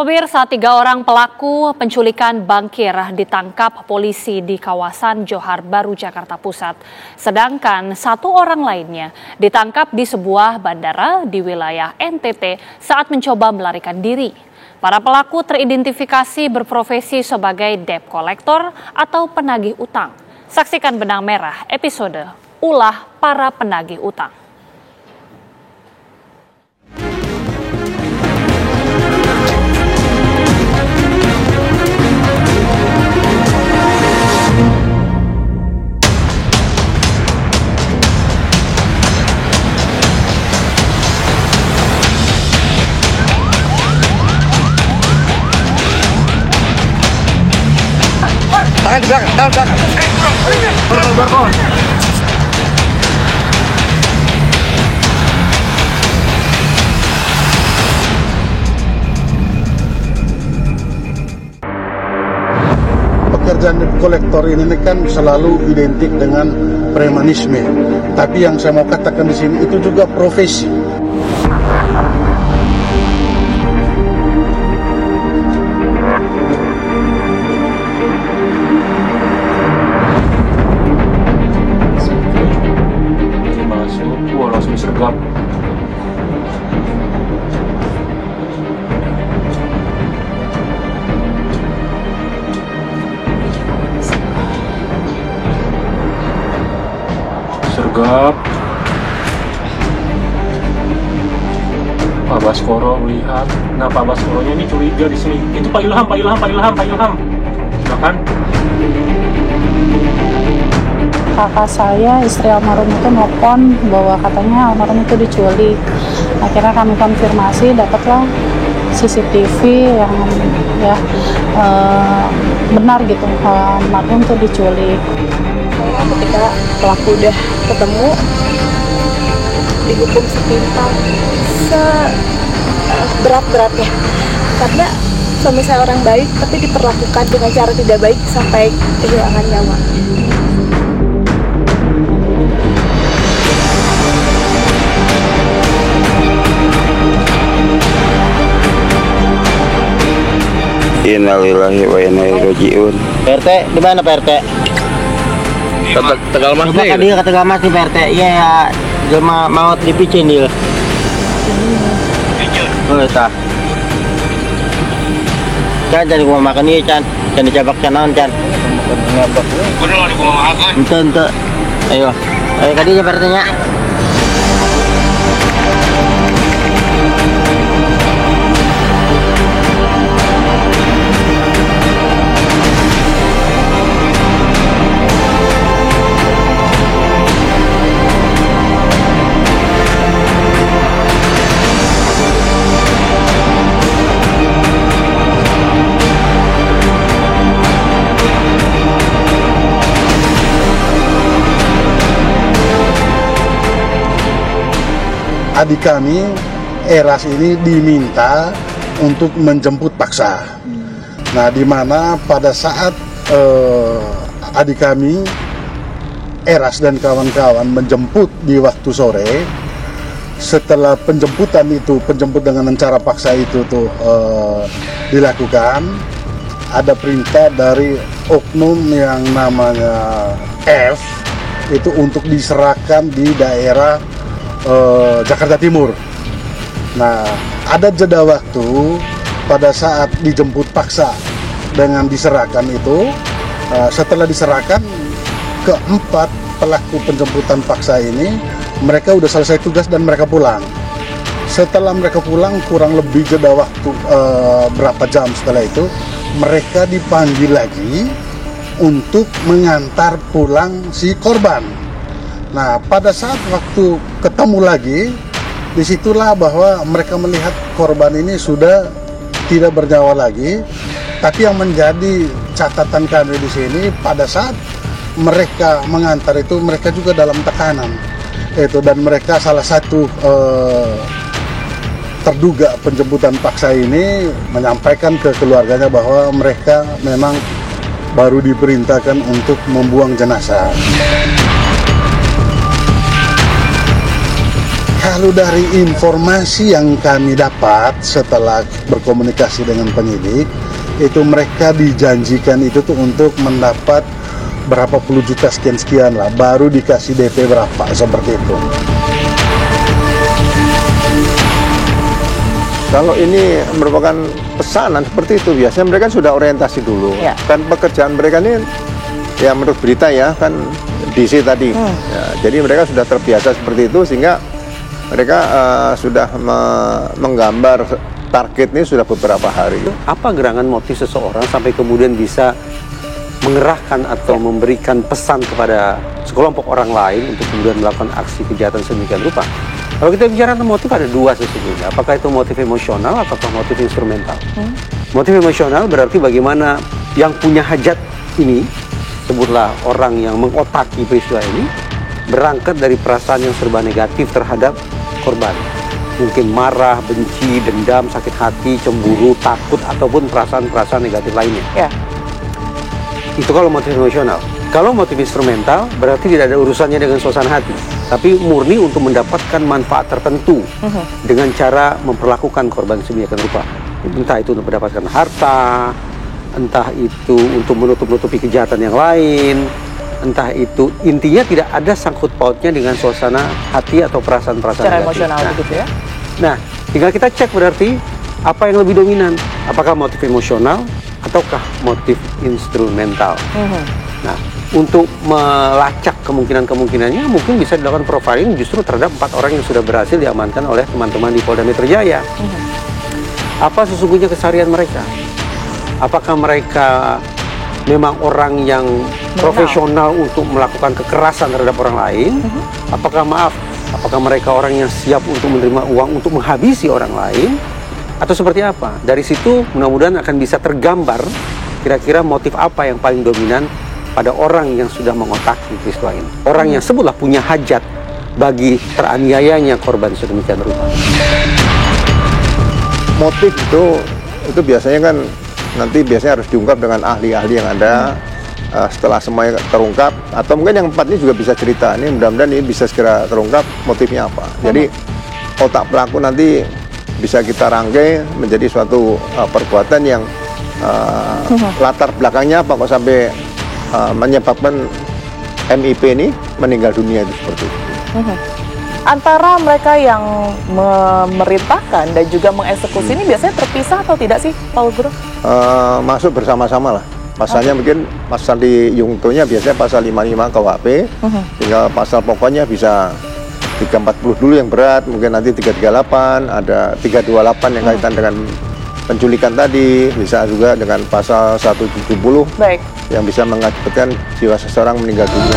Pemirsa, 3 orang pelaku penculikan bankir ditangkap polisi di kawasan Johar Baru, Jakarta Pusat. Sedangkan 1 orang lainnya ditangkap di sebuah bandara di wilayah NTT saat mencoba melarikan diri. Para pelaku teridentifikasi berprofesi sebagai debt collector atau penagih utang. Saksikan Benang Merah episode Ulah Para Penagih Utang. Tangan di belakang, belakang. Belakang. Pekerjaan debt collector ini kan selalu identik dengan premanisme. Tapi yang saya mau katakan di sini itu juga profesi. Langsung sergap. Pak Baskoro melihat. Nah, Pak Baskoronya ini curiga di sini. Itu Pak Ilham. Bahkan kakak saya, istri almarhum itu nelfon bahwa katanya almarhum itu diculik. Akhirnya kami konfirmasi, dapatlah CCTV yang benar gitu, almarhum itu diculik. Ketika pelaku udah ketemu, dihukum setimpal seberat-beratnya. Karena suami saya orang baik, tapi diperlakukan dengan cara tidak baik sampai kehilangan nyawa. Innalillahi wa inna ilaihi raji'un. PRT di mana PRT? Tegalmas nih. Dia ke Tegalmas nih PRT. Iya ya, jelema maut di Picin dia. Oh, tah. Can jadi gua makan ieu can. Can dicabak can naon can. Ngabak. Kudu di gua makan. Ente. Ayo. Ayo ka dieu PRT nya. Adik kami, Eras ini diminta untuk menjemput paksa. Nah, di mana pada saat adik kami, Eras dan kawan-kawan menjemput di waktu sore, setelah penjemput dengan cara paksa itu dilakukan, ada perintah dari oknum yang namanya F itu untuk diserahkan di daerah Jakarta Timur. Nah, ada jeda waktu pada saat dijemput paksa dengan diserahkan itu. Setelah diserahkan, keempat pelaku penjemputan paksa ini mereka udah selesai tugas dan mereka pulang. Setelah mereka pulang, kurang lebih jeda waktu berapa jam setelah itu, mereka dipanggil lagi untuk mengantar pulang si korban. Nah, pada saat waktu ketemu lagi, disitulah bahwa mereka melihat korban ini sudah tidak bernyawa lagi. Tapi yang menjadi catatan kami di sini, pada saat mereka mengantar itu, mereka juga dalam tekanan. Dan mereka salah satu terduga penjemputan paksa ini menyampaikan ke keluarganya bahwa mereka memang baru diperintahkan untuk membuang jenazah. Kalau dari informasi yang kami dapat setelah berkomunikasi dengan penyidik, itu mereka dijanjikan itu tuh untuk mendapat berapa puluh juta sekian-sekian lah, baru dikasih DP berapa, seperti itu. Kalau ini merupakan pesanan seperti itu, biasanya mereka sudah orientasi dulu. Ya. Kan pekerjaan mereka ini, ya menurut berita ya, kan DC tadi. Ya, jadi mereka sudah terbiasa seperti itu, sehingga mereka sudah menggambar target ini sudah beberapa hari. Apa gerangan motif seseorang sampai kemudian bisa mengerahkan atau memberikan pesan kepada sekelompok orang lain untuk kemudian melakukan aksi kejahatan sedemikian rupa? Kalau kita bicara tentang motif, ada dua sesungguhnya. Apakah itu motif emosional ataukah motif instrumental? Motif emosional berarti bagaimana yang punya hajat ini, sebutlah orang yang mengotaki peristiwa ini, berangkat dari perasaan yang serba negatif terhadap korban. Mungkin marah, benci, dendam, sakit hati, cemburu, takut, ataupun perasaan-perasaan negatif lainnya. Ya. Itu kalau motif emosional. Kalau motif instrumental berarti tidak ada urusannya dengan suasana hati, tapi murni untuk mendapatkan manfaat tertentu dengan cara memperlakukan korban sedemikian rupa. Entah itu untuk mendapatkan harta, entah itu untuk menutup-nutupi kejahatan yang lain, entah itu intinya tidak ada sangkut pautnya dengan suasana hati atau perasaan-perasaan Secara negatif. emosional begitu ya. Nah, tinggal kita cek berarti apa yang lebih dominan, apakah motif emosional ataukah motif instrumental. Nah, untuk melacak kemungkinan-kemungkinannya mungkin bisa dilakukan profiling justru terhadap 4 orang yang sudah berhasil diamankan oleh teman-teman di Polda Metro Jaya. Apa sesungguhnya keseharian mereka? Apakah mereka memang orang yang profesional untuk melakukan kekerasan terhadap orang lain? Apakah mereka orang yang siap untuk menerima uang untuk menghabisi orang lain? Atau seperti apa? Dari situ mudah-mudahan akan bisa tergambar kira-kira motif apa yang paling dominan pada orang yang sudah mengotaki peristiwa ini. Orang yang sebutlah punya hajat bagi teraniayanya korban sedemikian rupa. Motif itu biasanya kan nanti biasanya harus diungkap dengan ahli-ahli yang ada. Setelah semuanya terungkap, atau mungkin yang 4 ini juga bisa cerita, ini mudah-mudahan ini bisa segera terungkap motifnya apa. Jadi otak pelaku nanti bisa kita rangkai menjadi suatu perbuatan yang latar belakangnya apa kok sampai menyebabkan MIP ini meninggal dunia, itu seperti itu. Antara mereka yang memerintahkan dan juga mengeksekusi ini biasanya terpisah atau tidak sih, Pak Guru? Masuk bersama-sama lah. Pasalnya mungkin pasal di Yungtonya biasanya pasal 55 KUHP, tinggal pasal pokoknya bisa 340 dulu yang berat, mungkin nanti 338, ada 328 yang kaitan dengan penculikan tadi, bisa juga dengan pasal 170 Baik. yang bisa mengakibatkan jiwa seseorang meninggal dunia.